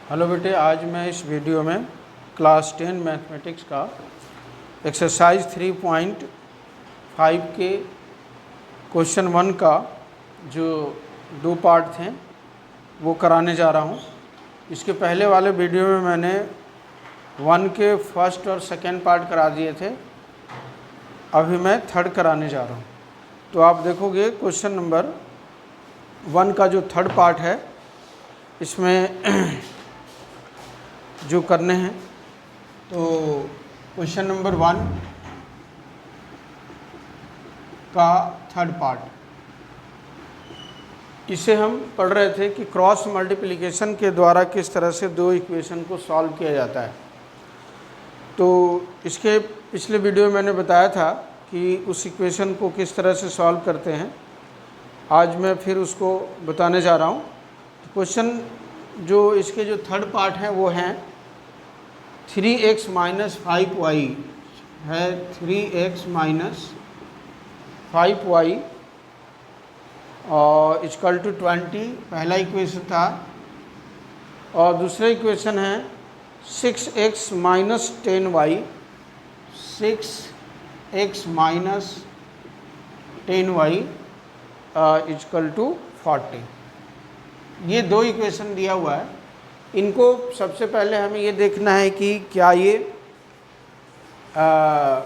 Hello बेटे, आज मैं इस वीडियो में क्लास 10 मैथमेटिक्स का एक्सरसाइज 3.5 के क्वेश्चन 1 का जो 2 पार्ट थे वो कराने जा रहा हूँ। इसके पहले वाले वीडियो में मैंने 1 के फर्स्ट और सेकेंड पार्ट करा दिए थे, अभी मैं थर्ड कराने जा रहा हूँ। तो आप देखोगे क्वेश्चन नंबर 1 का जो थर्ड पार्ट है इसमें जो करने हैं, तो क्वेश्चन नंबर 1 का थर्ड पार्ट, इसे हम पढ़ रहे थे कि क्रॉस मल्टीप्लिकेशन के द्वारा किस तरह से दो इक्वेशन को सॉल्व किया जाता है। तो इसके पिछले वीडियो में मैंने बताया था कि उस इक्वेशन को किस तरह से सॉल्व करते हैं। आज मैं फिर उसको बताने जा रहा हूँ। तो क्वेश्चन जो इसके जो थर्ड पार्ट हैं वो हैं 3x माइनस 5y है, 3x माइनस 5y और इक्वल टू 20 पहला इक्वेशन था। और दूसरा इक्वेशन है 6x minus 10y, 6x minus 10y equal to 40। ये दो इक्वेशन दिया हुआ है। इनको सबसे पहले हमें ये देखना है कि क्या ये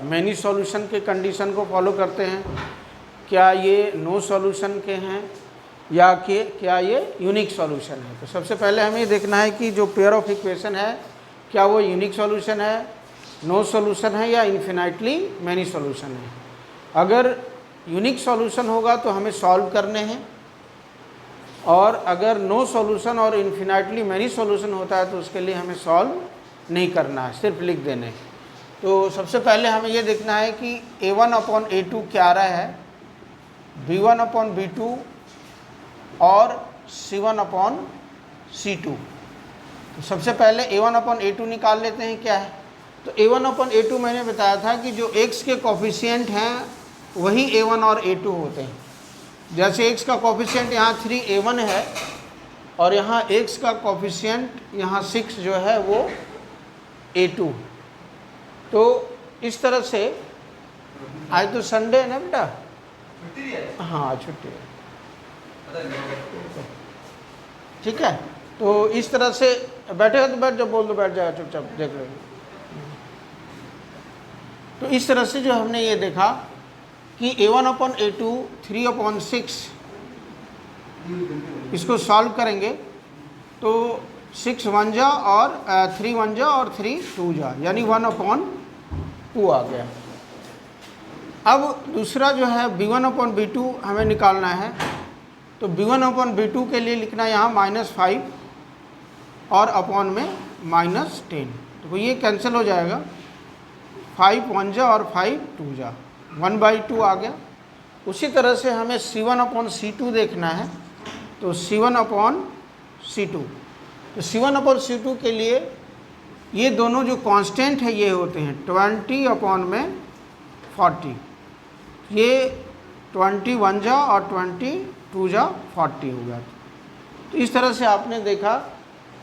मैनी सॉल्यूशन के कंडीशन को फॉलो करते हैं, क्या ये नो सॉल्यूशन के हैं, या कि क्या ये यूनिक सॉल्यूशन है। तो सबसे पहले हमें ये देखना है कि जो पेयर ऑफ इक्वेशन है क्या वो यूनिक सॉल्यूशन है, नो सॉल्यूशन है, या इन्फिनाइटली मैनी सॉल्यूशन है। अगर यूनिक सॉल्यूशन होगा तो हमें सॉल्व करने हैं, और अगर नो सॉल्यूशन और इन्फिनाइटली मैनी सॉल्यूशन होता है तो उसके लिए हमें सॉल्व नहीं करना है, सिर्फ लिख देने। तो सबसे पहले हमें ये देखना है कि a1/a2 क्या आ रहा है, b1/b2 और c1/c2। तो सबसे पहले a1/a2 निकाल लेते हैं क्या है। तो a1/a2 मैंने बताया था कि जो x के कोफिशिएंट हैं वही a1 और a2 होते हैं। जैसे x का कोफिशिएंट यहाँ 3a1 है और यहाँ x का कोफिशिएंट यहाँ 6 जो है वो a2। तो इस तरह से आज तो संडे है ना बेटा, हाँ छुट्टी है, ठीक है। तो इस तरह से बैठेगा तो बैठ जाओ, बोल दो बैठ जाएगा, चुपचाप देख लो। तो इस तरह से जो हमने ये देखा कि a1/a2 3/6 इसको सॉल्व करेंगे तो 6 1 जा और 3 1 जा और 3 2 जा, यानी 1/2 आ गया। अब दूसरा जो है b1/b2 हमें निकालना है। तो b1/b2 के लिए लिखना यहाँ -5 और अपॉन में -10। तो ये कैंसिल हो जाएगा, 5 1 जा और 5 2 जा, 1/2 आ गया। उसी तरह से हमें c1/c2 देखना है। तो c1/c2, तो c1/c2 के लिए ये दोनों जो कांस्टेंट है ये होते हैं 20/40। ये 20 1 जा और 20 2 जा 40 हो गया। तो इस तरह से आपने देखा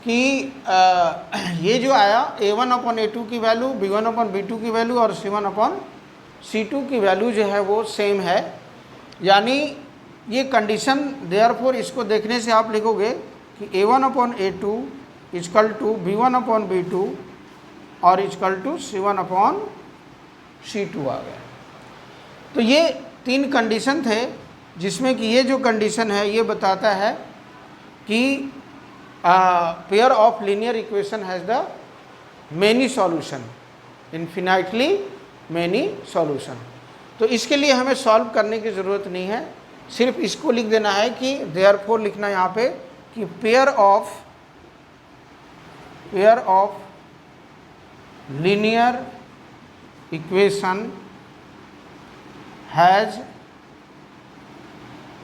कि ये जो आया a1/a2 की वैल्यू, b1/b2 की वैल्यू और c1/c2 की वैल्यू जो है वो सेम है। यानी ये कंडीशन, देयरफॉर इसको देखने से आप लिखोगे कि a1/a2 इक्वल टू b1/b2 और इक्वल टू c1/c2 आ गया। तो ये 3 कंडीशन थे, जिसमें कि ये जो कंडीशन है ये बताता है कि pair of linear equation has the many solution, infinitely many solution. तो इसके लिए हमें सॉल्व करने की ज़रूरत नहीं है, सिर्फ इसको लिख देना है कि देयरफॉर लिखना यहाँ पे कि pair of linear equation has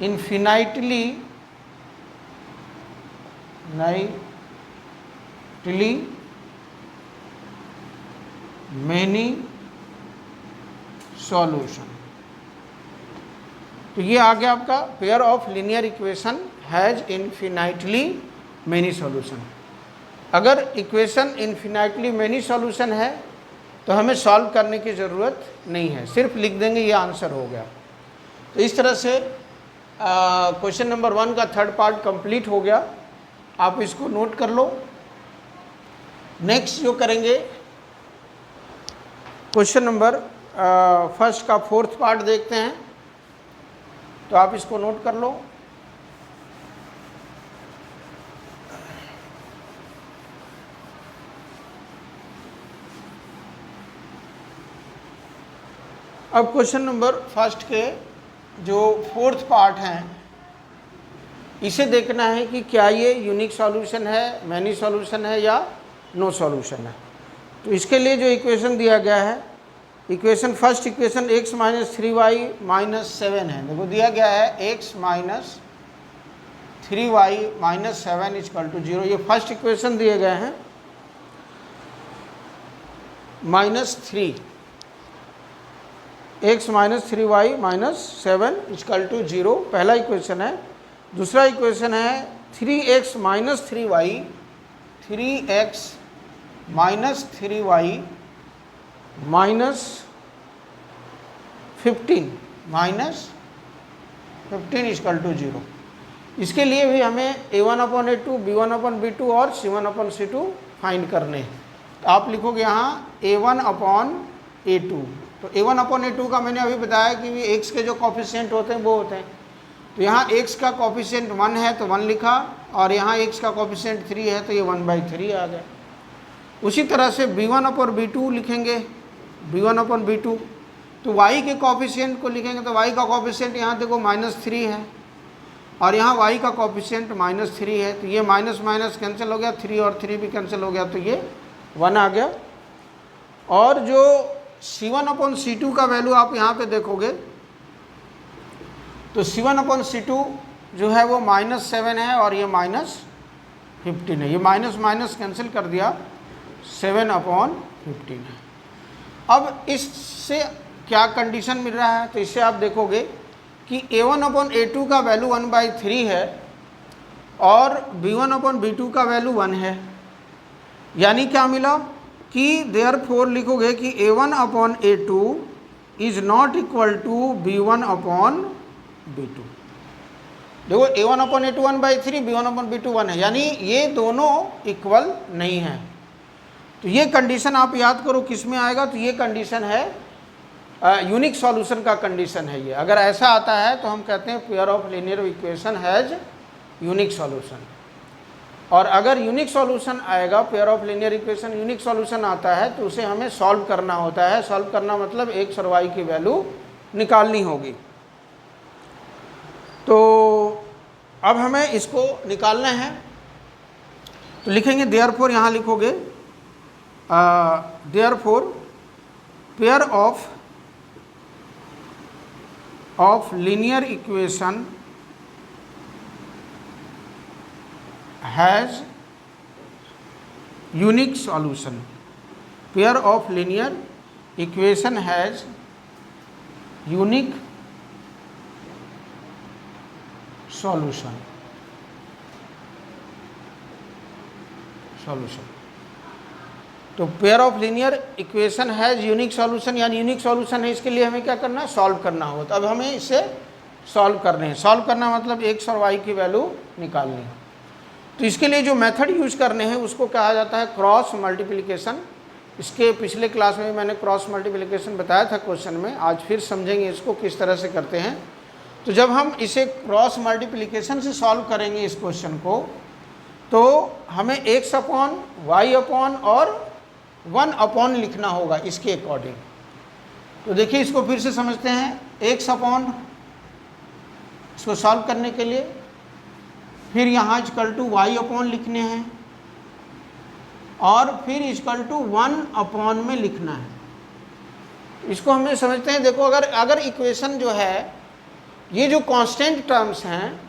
infinitely many solution. तो ये आ गया आपका pair of linear equation has infinitely many solution. अगर इक्वेशन इन्फिनाइटली मेनी सॉल्यूशन है तो हमें सॉल्व करने की ज़रूरत नहीं है, सिर्फ लिख देंगे ये आंसर हो गया। तो इस तरह से क्वेश्चन नंबर 1 का थर्ड पार्ट कंप्लीट हो गया। आप इसको नोट कर लो। नेक्स्ट जो करेंगे क्वेश्चन नंबर फर्स्ट का फोर्थ पार्ट देखते हैं, तो आप इसको नोट कर लो। अब क्वेश्चन नंबर फर्स्ट के जो फोर्थ पार्ट हैं, इसे देखना है कि क्या ये यूनिक सॉल्यूशन है, मैनी सॉल्यूशन है या नो सॉल्यूशन है। तो इसके लिए जो इक्वेशन दिया गया है, equation first equation x minus 3y minus 7 है। देखो दिया गया है x minus 3y minus 7 equal to 0। ये फर्स्ट इक्वेशन दिए गए हैं -3 x minus 3y minus 7 equal to 0, पहला इक्वेशन है। दूसरा इक्वेशन है 3x minus 3y, 3x minus 3y minus 15 equal to 0। इसके लिए भी हमें a1/a2, b1/b2 और c1/c2 फाइंड करने हैं। तो आप लिखोगे यहाँ a1/a2। तो a1/a2 का मैंने अभी बताया कि x के जो कॉफिशिएंट होते हैं वो होते हैं। तो यहाँ x का कॉफिशिएंट 1 है तो 1 लिखा, और यहाँ x का कॉफिशिएंट 3 है तो ये 1/3 आ गया। उसी तरह से b1/b2 लिखेंगे, b1/b2। तो y के कॉफिशिएंट को लिखेंगे तो y का कॉफिशिएंट यहाँ देखो -3 है, और यहाँ y का कॉफिशिएंट -3 है। तो ये माइनस माइनस कैंसिल हो गया, 3 और 3 भी कैंसिल हो गया, तो ये 1 आ गया। और जो c1/c2 का वैल्यू आप यहाँ पे देखोगे तो c1/c2 जो है वो -7 है और ये -15 है। ये माइनस माइनस कैंसिल कर दिया, 7/15 है। अब इससे क्या कंडीशन मिल रहा है, तो इससे आप देखोगे कि a1/a2 का वैल्यू 1/3 है और b1/b2 का वैल्यू 1 है। यानी क्या मिला कि देयरफॉर लिखोगे कि a1/a2 is not equal to b1/b2। देखो a1/a2 1/3, b1/b2 1 है, यानी ये दोनों इक्वल नहीं है। तो ये कंडीशन आप याद करो किस में आएगा, तो ये कंडीशन है यूनिक सॉल्यूशन का कंडीशन है ये। अगर ऐसा आता है तो हम कहते हैं pair of linear equation has unique solution. और अगर यूनिक सॉल्यूशन आएगा, pair of linear equation unique solution आता है, तो उसे हमें सॉल्व करना होता है। सॉल्व करना मतलब x और y की वैल्यू निकालनी होगी। तो अब हमें इसको निकालना है, तो लिखेंगे देयरफॉर, यहाँ लिखोगे therefore pair of linear equation has unique solution. Pair of linear equation has unique solution. तो pair of linear equation has unique solution, यानी यूनिक सॉल्यूशन है, इसके लिए हमें क्या करना है, सॉल्व करना होगा। तो अब हमें इसे सॉल्व करने हैं। सॉल्व करना मतलब x और y की वैल्यू निकालनी है। तो इसके लिए जो मेथड यूज करने हैं उसको कहा जाता है क्रॉस मल्टीप्लिकेशन। इसके पिछले क्लास में मैंने क्रॉस मल्टीप्लिकेशन बताया था क्वेश्चन में, आज फिर समझेंगे इसको किस तरह से करते हैं। तो जब हम इसे क्रॉस मल्टीप्लिकेशन से सॉल्व करेंगे इस क्वेश्चन को, तो हमें x/y/ और 1/ लिखना होगा इसके अकॉर्डिंग। तो देखिए इसको फिर से समझते हैं। x/, इसको सॉल्व करने के लिए फिर यहाँ इक्वल टू y/ लिखने हैं, और फिर इक्वल टू 1/ में लिखना है। इसको हमें समझते हैं। देखो अगर इक्वेशन जो है, ये जो कांस्टेंट टर्म्स हैं,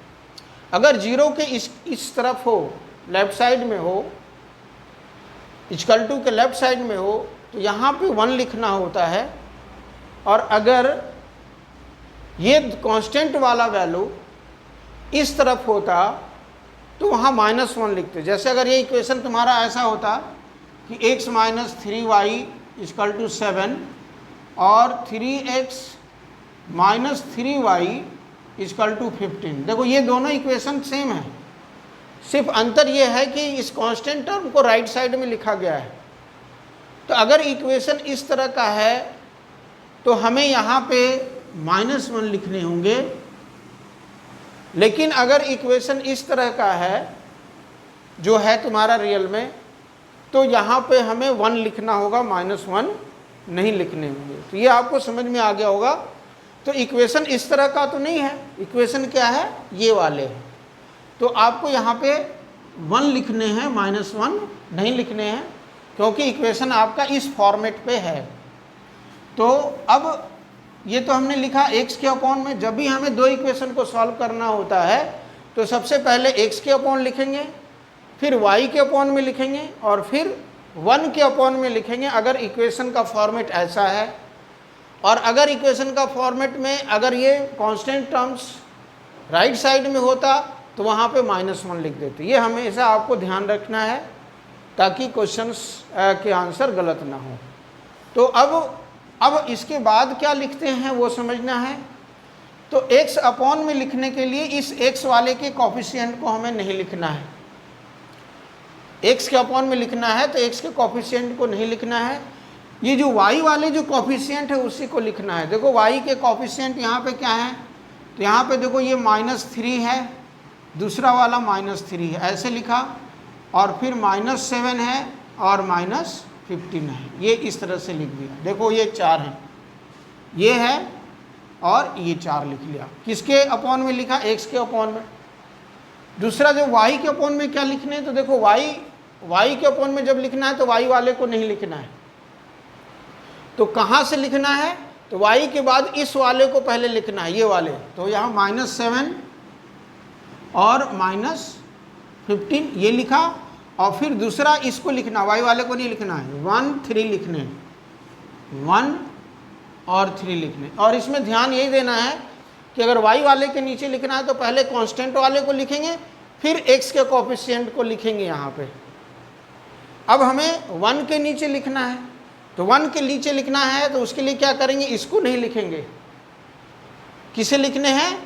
अगर 0 के इस तरफ हो, लेफ्ट साइड में हो, इक्वल टू के लेफ्ट साइड में हो, तो यहाँ पे 1 लिखना होता है। और अगर ये कांस्टेंट वाला वैल्यू इस तरफ होता तो वहाँ -1 लिखते। जैसे अगर ये इक्वेशन तुम्हारा ऐसा होता कि x minus 3y equal to 7 और 3x minus 3y equal to 15। देखो ये दोनों इक्वेशन सेम है, सिर्फ अंतर ये है कि इस कांस्टेंट टर्म को राइट साइड में लिखा गया है। तो अगर इक्वेशन इस तरह का है तो हमें यहाँ पे -1 लिखने होंगे, लेकिन अगर इक्वेशन इस तरह का है जो है तुम्हारा रियल में, तो यहाँ पे हमें 1 लिखना होगा, -1 नहीं लिखने होंगे। तो ये आपको समझ में आ गया होगा। तो इक्वेशन इस तरह का तो नहीं है, इक्वेशन क्या है, ये वाले हैं। तो आपको यहाँ पे 1 लिखने हैं, -1 नहीं लिखने हैं, क्योंकि इक्वेशन आपका इस फॉर्मेट पे है। तो अब ये तो हमने लिखा x के अपॉन में। जब भी हमें दो इक्वेशन को सॉल्व करना होता है तो सबसे पहले x के अपॉन लिखेंगे, फिर y के अपॉन में लिखेंगे और फिर 1 के अपॉन में लिखेंगे, अगर इक्वेशन का फॉर्मेट ऐसा है। और अगर इक्वेशन का फॉर्मेट में अगर ये कांस्टेंट टर्म्स राइट साइड में होता तो वहाँ पे -1 लिख देते। ये हमेशा आपको ध्यान रखना है ताकि क्वेश्चंस के आंसर गलत ना हो। तो अब इसके बाद क्या लिखते हैं वो समझना है। तो x अपॉन में लिखने के लिए इस x वाले के कॉफिशिएंट को हमें नहीं लिखना है। x के अपॉन में लिखना है तो x के कॉफिशिएंट को नहीं लिखना है, ये जो y वाले जो कॉफिशिएंट है उसी को लिखना है। देखो y के कॉफिशिएंट यहाँ पे क्या है, तो यहाँ पे देखो ये -3 है, दूसरा वाला -3 है, ऐसे लिखा, और फिर -7 है और -15 है, ये इस तरह से लिख दिया। देखो ये 4 है, ये है और ये 4 लिख लिया। किसके अपॉन में लिखा, x के अपॉन में। दूसरा जो y के अपॉन में क्या लिखने हैं, तो देखो y के अपॉन में जब लिखना है तो y वाले को नहीं लिखना है। तो कहाँ से लिखना है, तो y के बाद इस वाले को पहले लिखना है, ये वाले। तो यहाँ -7 और -15 ये लिखा, और फिर दूसरा इसको लिखना, y वाले को नहीं लिखना है, 1 3 लिखने, 1 और 3 लिखने। और इसमें ध्यान यही देना है कि अगर y वाले के नीचे लिखना है तो पहले कांस्टेंट वाले को लिखेंगे, फिर x के कोएफिशिएंट को लिखेंगे यहाँ पे। अब हमें 1 के नीचे लिखना है, तो 1 के नीचे लिखना है तो उसके लिए क्या करेंगे, इसको नहीं लिखेंगे, किसे लिखने हैं,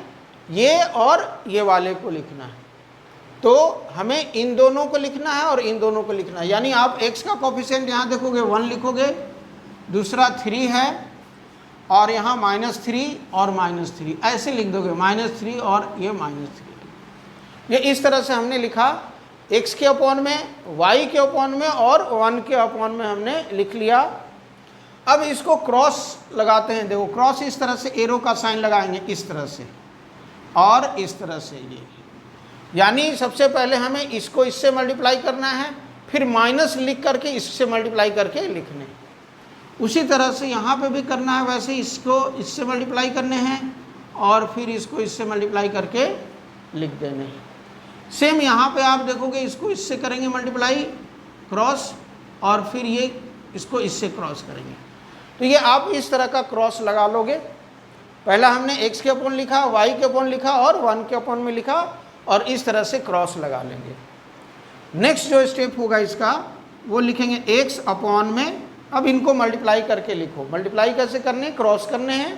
ये और ये वाले को लिखना है। तो हमें इन दोनों को लिखना है और इन दोनों को लिखना है। यानी आप x का कोएफिशिएंट यहाँ देखोगे 1 लिखोगे, दूसरा 3 है, और यहाँ -3 और -3 ऐसे लिख दोगे, -3 और ये -3। ये इस तरह से हमने लिखा, x के अपॉन में, y के अपॉन में और 1 के अपॉन में हमने लिख लिया। अब इसको क्रॉस लगाते हैं। देखो क्रॉस इस तरह से एरो का साइन लगाएंगे, इस तरह से और इस तरह से, ये यानी सबसे पहले हमें इसको इससे मल्टीप्लाई करना है, फिर माइनस लिख करके इससे मल्टीप्लाई करके लिखने। उसी तरह से यहाँ पे भी करना है, वैसे इसको इससे मल्टीप्लाई करने हैं और फिर इसको इससे मल्टीप्लाई करके लिख देने हैं। सेम यहाँ पे आप देखोगे, इसको इससे करेंगे मल्टीप्लाई क्रॉस, और फिर ये इसको इससे क्रॉस करेंगे। तो ये आप इस तरह का क्रॉस लगा लोगे। पहला हमने x के अपॉन लिखा, y के अपॉन लिखा और 1 के अपॉन में लिखा, और इस तरह से क्रॉस लगा लेंगे। नेक्स्ट जो स्टेप होगा इसका, वो लिखेंगे x अपॉन में। अब इनको मल्टीप्लाई करके लिखो। मल्टीप्लाई कैसे करने, क्रॉस करने हैं।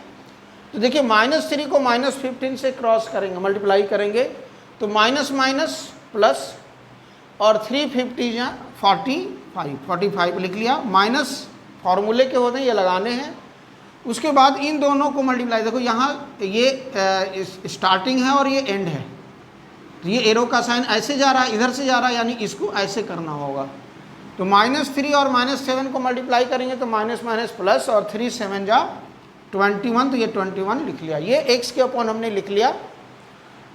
तो देखिए -3 को -15 से क्रॉस करेंगे, मल्टीप्लाई करेंगे, तो माइनस माइनस प्लस, और 350 या 45 लिख लिया। माइनस फॉर्मूले के होते हैं, ये लगाने हैं। उसके बाद इन दोनों को मल्टीप्लाई, देखो यहाँ ये स्टार्टिंग है और ये एंड है, तो ये एरो का साइन ऐसे जा रहा है, इधर से जा रहा है, यानी इसको ऐसे करना होगा। तो -3 और -7 को मल्टीप्लाई करेंगे तो माइनस माइनस प्लस, और 3 7 जा 21, तो ये 21 लिख लिया। ये x के अपॉन हमने लिख लिया।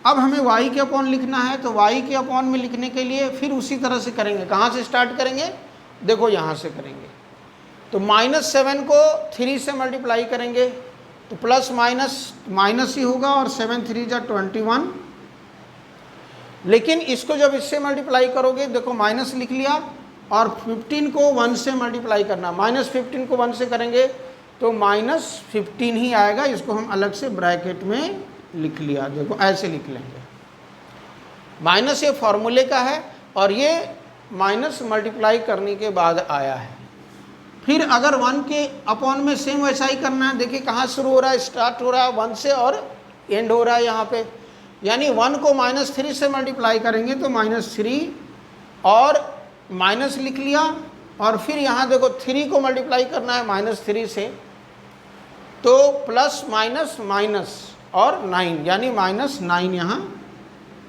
अब हमें y के अपॉन लिखना है, तो y के अपॉन में लिखने के लिए फिर उसी तरह से करेंगे। कहाँ से स्टार्ट करेंगे, देखो यहाँ से करेंगे। तो -7 को 3 से मल्टीप्लाई करेंगे तो प्लस माइनस माइनस ही होगा, और 7 3 जा 21। लेकिन इसको जब इससे मल्टीप्लाई करोगे, देखो माइनस लिख लिया, और 15 को 1 से मल्टीप्लाई करना। -15 को 1 से करेंगे तो -15 ही आएगा। इसको हम अलग से ब्रैकेट में लिख लिया, देखो ऐसे लिख लेंगे। माइनस ये फॉर्मूले का है और ये माइनस मल्टीप्लाई करने के बाद आया है। फिर अगर 1 के अपॉन में सेम वैसा ही करना है, देखिए कहाँ शुरू हो रहा है, स्टार्ट हो रहा है 1 से और एंड हो रहा है यहाँ पे, यानी 1 को -3 से मल्टीप्लाई करेंगे तो -3 और माइनस लिख लिया, और फिर यहाँ देखो 3 को मल्टीप्लाई करना है -3 से, तो प्लस माइनस माइनस और 9 यानी -9 यहाँ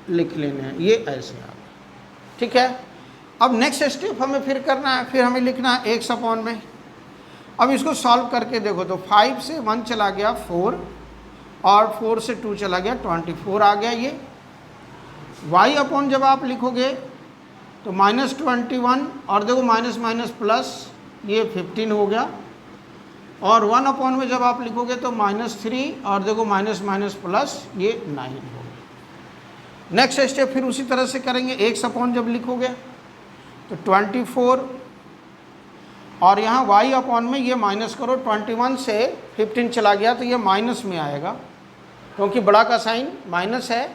लिख लेने हैं, ये ऐसे आ गया। ठीक है, अब नेक्स्ट स्टेप हमें फिर करना है, फिर हमें लिखना है x अपॉन में। अब इसको सॉल्व करके देखो तो 5 से 1 चला गया 4 और 4 से 2 चला गया 24 आ गया ये। y अपॉन जब आप लिखोगे तो -21 और देखो माइनस माइनस प्लस ये 15 हो गया, और 1 अपॉन में जब आप लिखोगे तो -3 और देखो माइनस माइनस प्लस ये 9 हो गया। नेक्स्ट स्टेप फिर उसी तरह से करेंगे, x अपॉन जब लिखोगे तो 24 और यहाँ y अपॉन में ये माइनस करो, 21 से 15 चला गया तो ये माइनस में आएगा क्योंकि बड़ा का साइन माइनस है,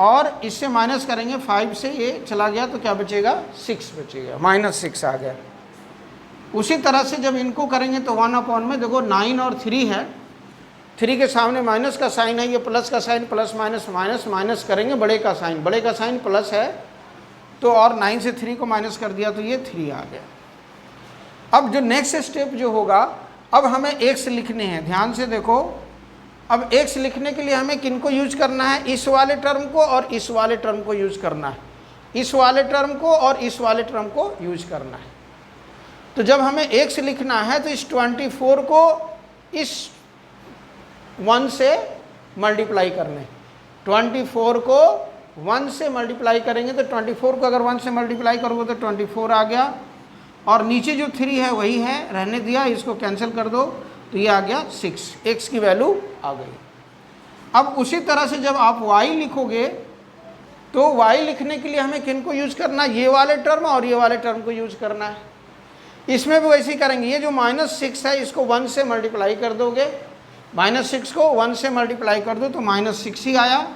और इससे माइनस करेंगे 5 से ये चला गया तो क्या बचेगा 6 बचेगा, -6 आ गया। उसी तरह से जब इनको करेंगे तो 1 अपॉन में देखो 9 और 3 है, 3 के सामने माइनस का साइन है, ये प्लस का sign, plus minus minus minus करेंगे बड़े का साइन प्लस है, तो और 9 से 3 को माइनस कर दिया तो ये 3 आ गया। अब जो नेक्स्ट स्टेप जो होगा, अब हमें x लिखने हैं, ध्यान से देखो। अब x लिखने के लिए हमें किनको यूज करना है, इस वाले टर्म को और इस वाले टर्म को यूज करना है, इस वाले टर्म को और इस वाले टर्म को यूज करना है। तो जब हमें x लिखना है तो इस 24 को इस 1 से मल्टीप्लाई करने, 24 को 1 से मल्टीप्लाई करेंगे तो 24 को अगर 1 से मल्टीप्लाई करोगे तो 24 आ गया, और नीचे जो 3 है वही है, रहने दिया, इसको कैंसिल कर दो तो ये आ गया 6, x की वैल्यू आ गई। अब उसी तरह से जब आप y लिखोगे तो y लिखने के लिए हमें किन को यूज करना है, ये वाले टर्म और ये वाले टर्म को यूज करना है। इसमें भी वैसे ही करेंगे, ये जो -6 है इसको 1 से मल्टीप्लाई कर दोगे, -6 को 1 से मल्टीप्लाई कर दो तो -6 ही आया,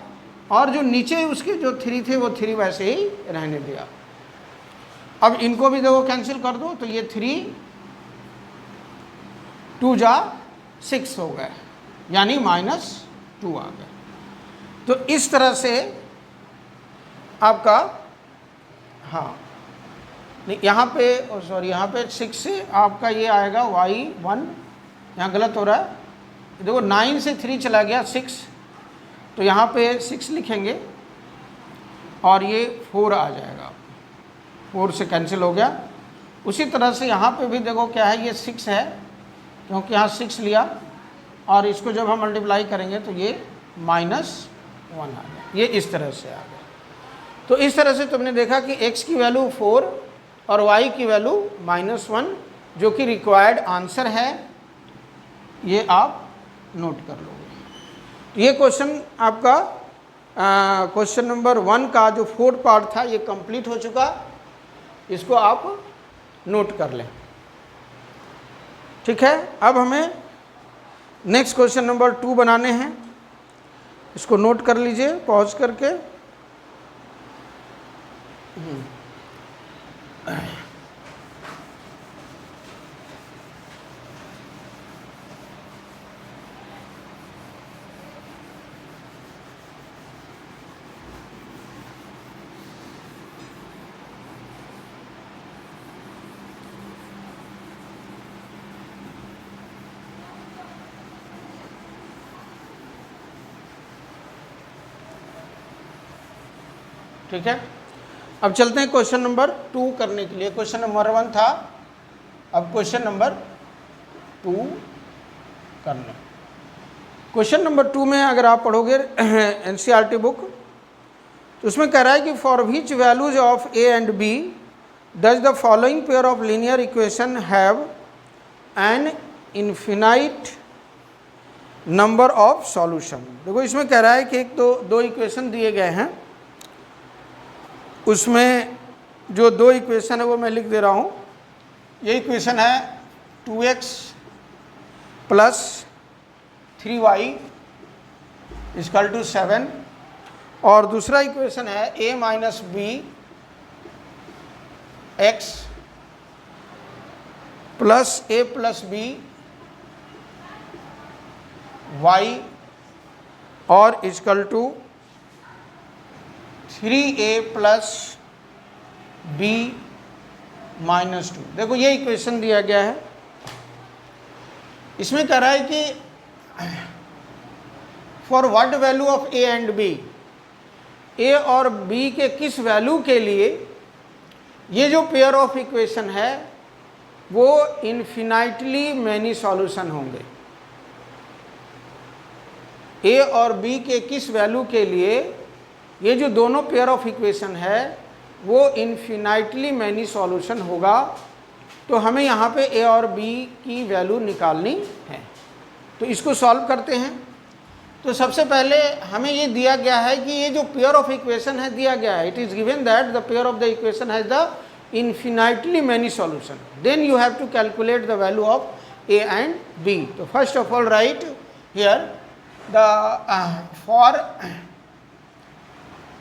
और जो नीचे उसके जो 3 थे वो 3 वैसे ही रहने दिया। अब इनको भी देखो कैंसिल कर दो तो ये 3 2 जा 6 हो गए, यानी -2 आ गए। तो इस तरह से आपका, हाँ नहीं यहाँ पे सॉरी यहाँ पे 6 से आपका ये आएगा y1, यहाँ गलत हो रहा है, देखो 9 से 3 चला गया 6, तो यहाँ पे 6 लिखेंगे और ये 4 आ जाएगा, 4 से कैंसिल हो गया। उसी तरह से यहाँ पे भी देखो क्या है, ये 6 है क्योंकि यहाँ 6 लिया, और इसको जब हम मल्टीप्लाई करेंगे तो ये -1 आ गया, ये इस तरह से आ गया। तो इस तरह से तुमने देखा कि x की वैल्यू 4 और y की वैल्यू -1, जो कि रिक्वायर्ड आंसर है, ये आप नोट कर लोगे। तो ये क्वेश्चन आपका क्वेश्चन नंबर 1 का जो 4th पार्ट था ये कंप्लीट हो चुका, इसको आप नोट कर लें। ठीक है, अब हमें नेक्स्ट क्वेश्चन नंबर 2 बनाने हैं, इसको नोट कर लीजिए पॉज करके। ठीक है, अब चलते हैं क्वेश्चन नंबर 2 करने के लिए। क्वेश्चन नंबर 1 था, अब क्वेश्चन नंबर 2 करना। क्वेश्चन नंबर 2 में अगर आप पढ़ोगे एनसीईआरटी बुक, तो उसमें कह रहा है कि for which values of A and B does the following pair of linear equation have an infinite number of solution. देखो इसमें कह रहा है कि एक तो दो इक्वेशन दिए गए हैं, उसमें जो 2 इक्वेशन है वो मैं लिख दे रहा हूँ। ये इक्वेशन है 2x + 3y = 7, और दूसरा इक्वेशन है a minus b x plus a plus b y और equal to 3a plus b minus 2। देखो ये इक्वेशन दिया गया है, इसमें कह रहा है कि for what value of A and b, a और बी के किस वैल्यू के लिए ये जो पेयर ऑफ इक्वेशन है वो इन्फिनाइटली मैनी सॉल्यूशन होंगे। ए और बी के किस वैल्यू के लिए ये जो दोनों पेयर ऑफ इक्वेशन है वो इन्फिनाइटली मैनी सॉल्यूशन होगा। तो हमें यहाँ पे ए और बी की वैल्यू निकालनी है, तो इसको सॉल्व करते हैं। तो सबसे पहले हमें ये दिया गया है कि ये जो पेयर ऑफ इक्वेशन है दिया गया है, it is given that the pair of the equation has the infinitely many solution, then you have to calculate the value of a and b. So first of all write here the for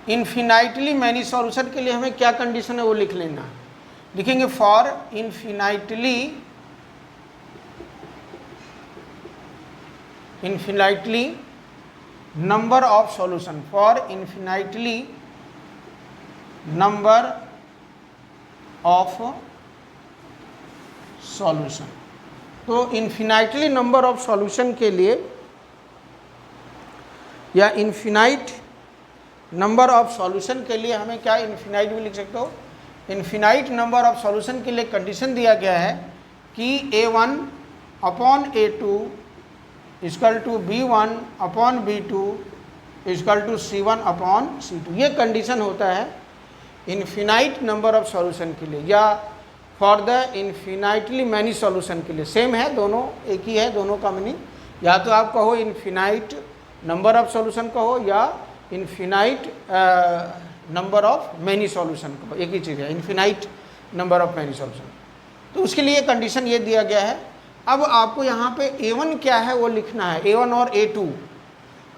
infinitely many solution के लिए हमें क्या condition है वो लिख लेना। लिखेंगे for infinitely number of solution, for infinitely number of solution. तो इन्फिनाइटली नंबर ऑफ सॉल्यूशन के लिए या इन्फिनाइट नंबर ऑफ सॉल्यूशन के लिए हमें क्या इन्फिनाइट भी लिख सकते हो। इन्फिनाइट नंबर ऑफ सॉल्यूशन के लिए कंडीशन दिया गया है कि a1 upon a2 equal to b1 upon b2 equal to c1 upon c2। ये कंडीशन होता है इन्फिनाइट नंबर ऑफ सॉल्यूशन के लिए या for the infinitely many solution के लिए। सेम है, दोनों एक ही है, दोनों का मीनिंग या तो आप कहो इन्फिनाइट नंबर ऑफ सॉल्यूशन कहो या infinite number of many solution कहो, एक ही चीज़ है, infinite number of many solution. तो उसके लिए कंडीशन ये दिया गया है। अब आपको यहाँ पे a1 क्या है वो लिखना है, a1 और a2।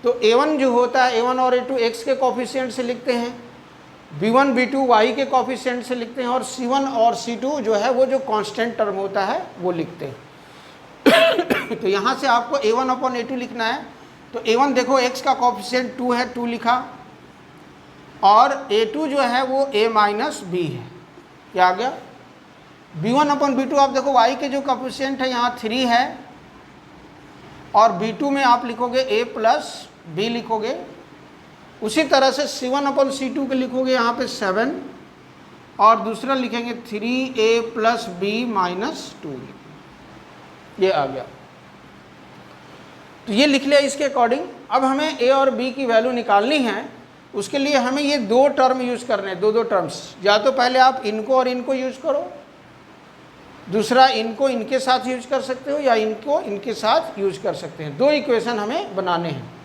तो a1 जो होता है, a1 और a2 x के कोफिशिएंट से लिखते हैं, b1 b2 y के कोफिशिएंट से लिखते हैं और c1 और c2 जो है वो जो कांस्टेंट टर्म होता है वो लिखते हैं। तो यहाँ से आपको a1 अपॉन a2 लिखना है। तो a1 देखो x का कोफिशिएंट 2 है, 2 लिखा, और a2 जो है वो a माइनस b है, क्या आ गया। b1 अपॉन b2 आप देखो y के जो कोफिशिएंट है यहाँ 3 है और b2 में आप लिखोगे a प्लस b लिखोगे। उसी तरह से c1 अपॉन c2 के लिखोगे यहाँ पे 7 और दूसरा लिखेंगे 3a प्लस b माइनस 2, ये आ गया। तो ये लिख लिया इसके अकॉर्डिंग। अब हमें a और b की वैल्यू निकालनी है, उसके लिए हमें ये दो टर्म यूज़ करने हैं, दो टर्म्स। या तो पहले आप इनको और इनको यूज़ करो, दूसरा इनको इनके साथ यूज कर सकते हो या इनको इनके साथ यूज कर सकते हैं। दो इक्वेशन हमें बनाने हैं।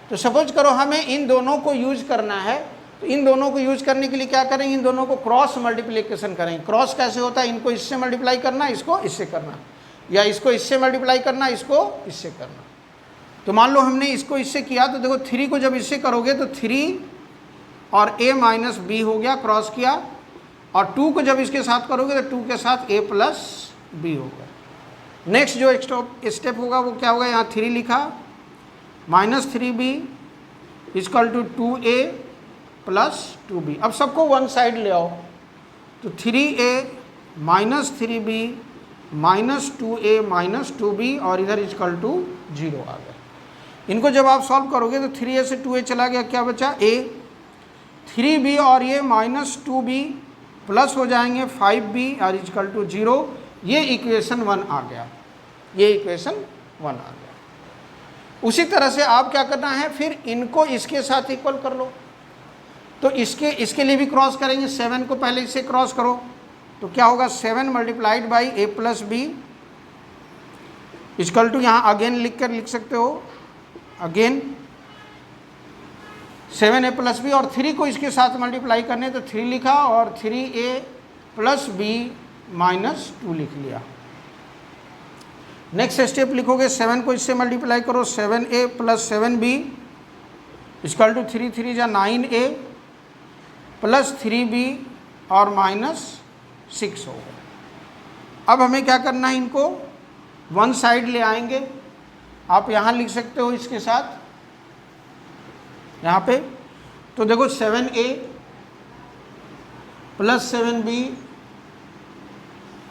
तो सपोज करो हमें इन दोनों को यूज करना है, तो इन दोनों को यूज करने के लिए क्या करेंगे, इन दोनों को क्रॉस मल्टीप्लिकेशन करेंगे। क्रॉस कैसे होता है, इनको इससे मल्टीप्लाई करना, इसको इससे करना, या इसको इससे मल्टीप्लाई करना, इसको इससे करना। तो मान लो हमने इसको इससे किया, तो देखो 3 को जब इससे करोगे तो 3 और a माइनस बी हो गया, क्रॉस किया, और 2 को जब इसके साथ करोगे तो 2 के साथ a प्लस बी होगा। नेक्स्ट जो स्टेप होगा वो क्या होगा, यहाँ 3 लिखा, minus 3b equal to 2a plus 2b। अब सबको वन साइड ले आओ, तो 3a minus 3b minus 2a minus 2b और इधर इक्वल टू 0 आ गया। इनको जब आप सॉल्व करोगे तो 3a से 2a चला गया, क्या बचा a, 3b और ये माइनस 2b प्लस हो जाएंगे 5b और इक्वल टू 0। ये इक्वेशन 1 आ गया, ये इक्वेशन 1 आ गया। उसी तरह से आप क्या करना है, फिर इनको इसके साथ इक्वल कर लो। तो इसके लिए भी क्रॉस करेंगे, 7 को पहले इससे क्रॉस करो, तो क्या होगा 7 multiplied by a plus B equal to, यहाँ अगेन लिख सकते हो, अगेन 7a प्लस बी, और 3 को इसके साथ मल्टीप्लाई करने तो 3 लिखा और 3a प्लस बी माइनस 2 लिख लिया। नेक्स्ट स्टेप लिखोगे, 7 को इससे मल्टीप्लाई करो, 7a plus 7b equal to 3 3 जा 9a प्लस 3b और माइनस 6 होगा। अब हमें क्या करना है, इनको वन साइड ले आएंगे। आप यहाँ लिख सकते हो इसके साथ यहाँ पे। तो देखो 7a प्लस 7b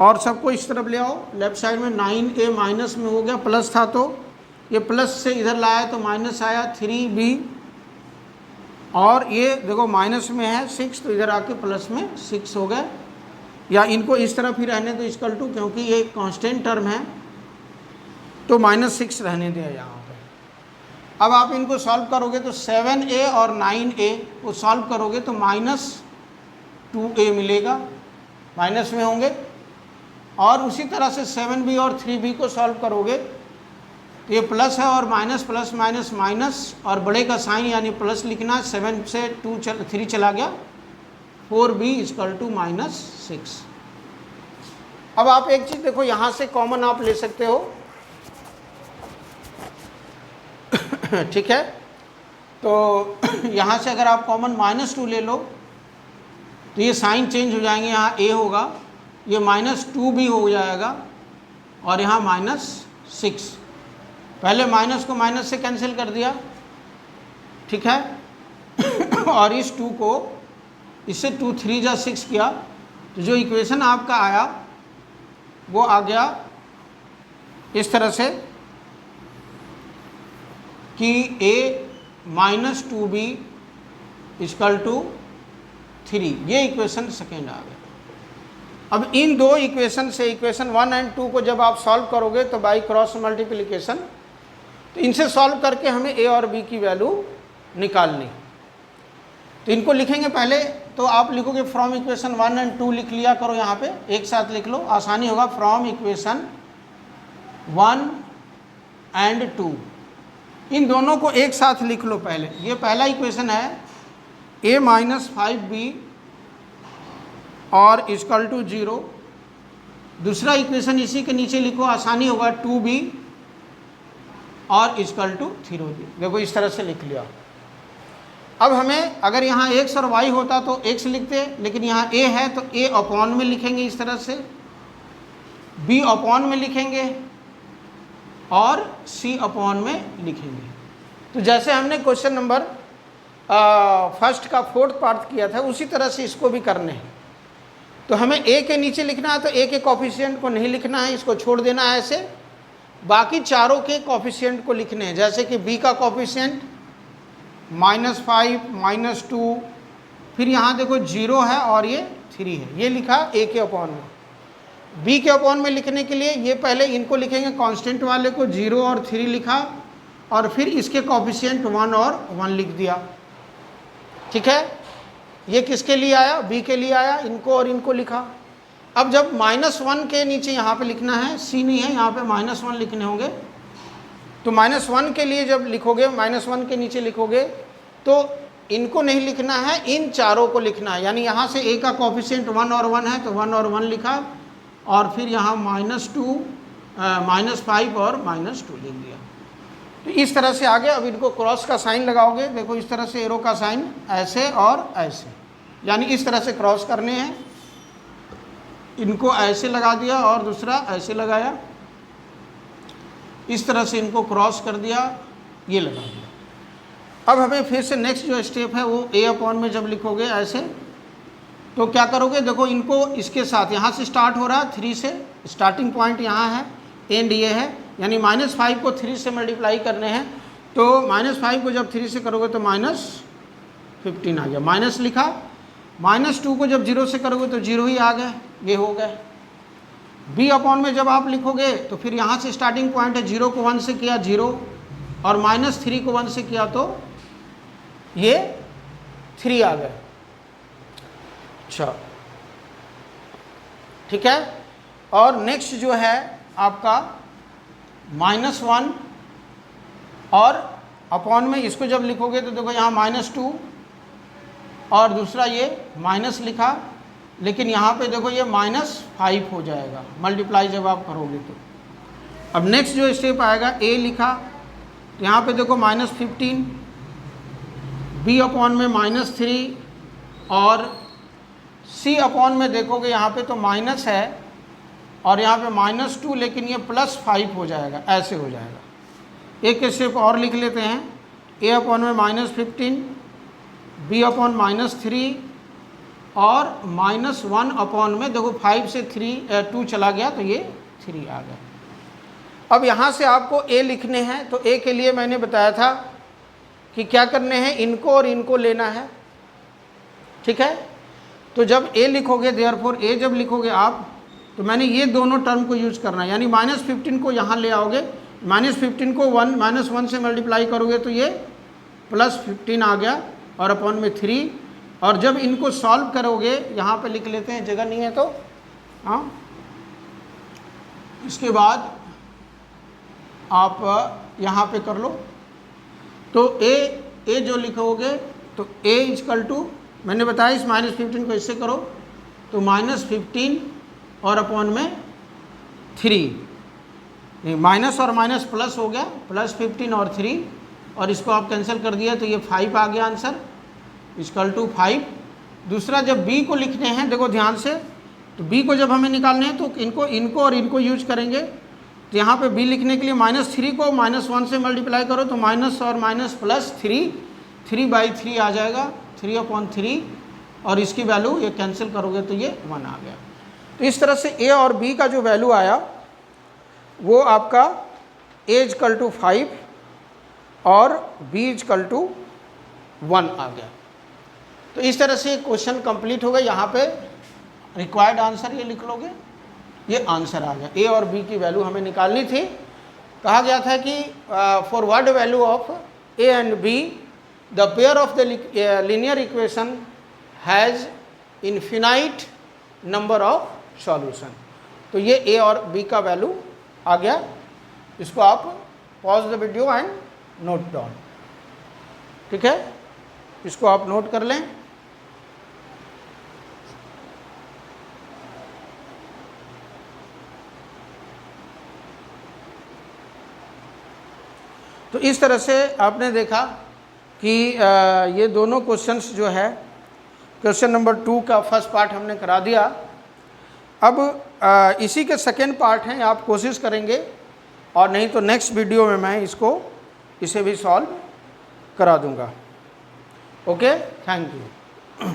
और सबको इस तरफ ले आओ। लेफ्ट साइड में 9a माइनस में हो गया, प्लस था तो ये प्लस से इधर लाया तो माइनस आया 3b, और ये देखो माइनस में है 6 तो इधर आके प्लस में 6 हो गए। या इनको इस तरफ ही रहने दो इक्वल टू, क्योंकि ये कांस्टेंट टर्म है तो -6 रहने दें यहाँ पे। अब आप इनको सॉल्व करोगे तो 7a और 9a को सॉल्व करोगे तो -2a मिलेगा, माइनस में होंगे। और उसी तरह से 7b और 3b को सॉल्व करोगे तो ये प्लस है और माइनस प्लस माइनस माइनस, और बड़े का साइन यानी प्लस लिखना। 7 से 3 चला गया, 4b इक्वल टू -6। अब आप एक चीज़ देखो, यहाँ से कॉमन आप ले सकते हो ठीक है। तो यहाँ से अगर आप कॉमन -2 ले लो तो ये साइन चेंज हो जाएंगे, यहाँ a होगा, ये -2 भी हो जाएगा, और यहाँ -6। पहले माइनस को माइनस से कैंसिल कर दिया, ठीक है और इस 2 को इससे 2 3 जा 6 किया, तो जो इक्वेशन आपका आया वो आ गया इस तरह से कि a -2b इक्वल टू 3। ये इक्वेशन सेकेंड आ गया। अब इन दो इक्वेशन से इक्वेशन 1 और 2 को जब आप सॉल्व करोगे तो बाई क्रॉस मल्टीप्लिकेशन, तो इनसे सॉल्व करके हमें a और b की वैल्यू निकालनी। तो इनको लिखेंगे पहले, तो आप लिखोगे फ्रॉम इक्वेशन 1 और 2 लिख लिया करो, यहाँ पे एक साथ लिख लो, आसानी होगा। फ्रॉम इक्वेशन 1 और 2, इन दोनों को एक साथ लिख लो पहले। ये पहला इक्वेशन है a -5b और इक्वल टू 0। दूसरा इक्वेशन इसी के नीचे लिखो, आसानी होगा, 2b और इक्वल टू 0। देखो इस तरह से लिख लिया। अब हमें अगर यहाँ x और y होता तो x लिखते, लेकिन यहाँ a है तो a अपॉन में लिखेंगे इस तरह से, b अपॉन में लिखेंगे और c अपॉन में लिखेंगे। तो जैसे हमने क्वेश्चन नंबर फर्स्ट का 4th पार्ट किया था, उसी तरह से इसको भी करने हैं। तो हमें a के नीचे लिखना है तो a के कोफिशिएंट को नहीं लिखना है, इसको छोड़ देना है ऐसे। बाकी चारों के कोफिशिएंट को लिखने हैं, जैसे कि b का कोफिशिएंट -5 -2, फिर यहाँ देखो 0 है और ये 3 है, ये लिखा a के अपॉन में। b के अपॉन में लिखने के लिए ये पहले इनको लिखेंगे, कांस्टेंट वाले को 0 और 3 लिखा, और फिर इसके कोफिशिएंट 1 और 1 लिख दिया, ठीक है। ये किसके लिए आया, b के लिए आया, इनको और इनको लिखा। अब जब -1 के नीचे यहाँ पे लिखना है, c नहीं है यहाँ पे, -1 लिखने होंगे। तो -1 के लिए जब लिखोगे, -1 के नीचे लिखोगे तो इनको नहीं लिखना है, इन चारों को लिखना है। यानी यहाँ से a का कोफिशिएंट 1 और 1 है तो 1 और 1 लिखा, और फिर यहाँ -2 -5 और -2 लिख दिया। तो इस तरह से आगे। अब इनको क्रॉस का साइन लगाओगे, देखो इस तरह से एरो का साइन, ऐसे और ऐसे, यानी इस तरह से क्रॉस करने हैं। इनको ऐसे लगा दिया और दूसरा ऐसे लगाया, इस तरह से इनको क्रॉस कर दिया, ये लगा दिया। अब हमें फिर से नेक्स्ट जो स्टेप है वो a अपॉन में जब लिखोगे ऐसे, तो क्या करोगे, देखो इनको इसके साथ, यहाँ से स्टार्ट हो रहा है 3 से, स्टार्टिंग पॉइंट यहाँ है, एंड ये है, यानी -5 को 3 से मल्टीप्लाई करने हैं। तो -5 को जब 3 से करोगे तो -15 आ गया, माइनस लिखा। -2 को जब 0 से करोगे तो 0 ही आ गए, ये हो गए। b अपॉन में जब आप लिखोगे तो फिर यहाँ से स्टार्टिंग पॉइंट है, 0 को 1 से किया 0, और -3 को 1 से किया तो ये 3 आ गए। अच्छा, ठीक है। और नेक्स्ट जो है आपका -1 और अपॉन में इसको जब लिखोगे तो देखो यहाँ -2 और दूसरा ये माइनस लिखा, लेकिन यहाँ पे देखो ये -5 हो जाएगा मल्टीप्लाई जब आप करोगे तो। अब नेक्स्ट जो स्टेप आएगा, a लिखा, तो यहाँ पे देखो -15 b अपॉन में -3 और c अपॉन में देखोगे यहाँ पे तो माइनस है और यहाँ पे -2, लेकिन ये +5 हो जाएगा, ऐसे हो जाएगा। एक स्टेप और लिख लेते हैं, a अपॉन में -15, b अपॉन -3 और -1 अपॉन में देखो 5 से 2 चला गया तो ये 3 आ गया। अब यहाँ से आपको a लिखने हैं, तो a के लिए मैंने बताया था कि क्या करने हैं, इनको और इनको लेना है, ठीक है। तो जब a लिखोगे, देयरफॉर a जब लिखोगे आप, तो मैंने ये दोनों टर्म को यूज करना है, यानी -15 को यहाँ ले आओगे, -15 को -1 से मल्टीप्लाई करोगे तो ये +15 आ गया और अपॉन में 3, और जब इनको सॉल्व करोगे, यहाँ पे लिख लेते हैं, जगह नहीं है तो हाँ, इसके बाद आप यहाँ पे कर लो। तो a जो लिखोगे तो a इजकल टू, मैंने बताया इस -15 को इससे करो तो -15 और अपॉन में 3, माइनस और माइनस प्लस हो गया, +15 और 3, और इसको आप कैंसिल कर दिया तो ये 5 आ गया आंसर, इजकल टू 5। दूसरा जब b को लिखने हैं, देखो ध्यान से, तो b को जब हमें निकालने हैं तो इनको और इनको यूज करेंगे। तो यहाँ पे b लिखने के लिए -3 को -1 से मल्टीप्लाई करो तो माइनस और माइनस प्लस 3/3 आ जाएगा, 3/3, और इसकी वैल्यू ये कैंसिल करोगे तो ये 1 आ गया। तो इस तरह से a और b का जो वैल्यू आया वो आपका a इजकल टू 5 और b इजकल टू 1 आ गया। तो इस तरह से क्वेश्चन कंप्लीट हो गया। यहाँ पे रिक्वायर्ड आंसर ये लिख लोगे, ये आंसर आ गया। a और b की वैल्यू हमें निकालनी थी। कहा गया था कि for what value of a and b the pair of the linear equation has infinite number of solution. तो ये a और b का वैल्यू आ गया। इसको आप pause the video and note down, ठीक है, इसको आप नोट कर लें। तो इस तरह से आपने देखा कि ये दोनों क्वेश्चंस जो है, क्वेश्चन नंबर 2 का फर्स्ट पार्ट हमने करा दिया। अब इसी के सेकेंड पार्ट हैं, आप कोशिश करेंगे, और नहीं तो नेक्स्ट वीडियो में मैं इसे भी सॉल्व करा दूंगा। Okay, thank you.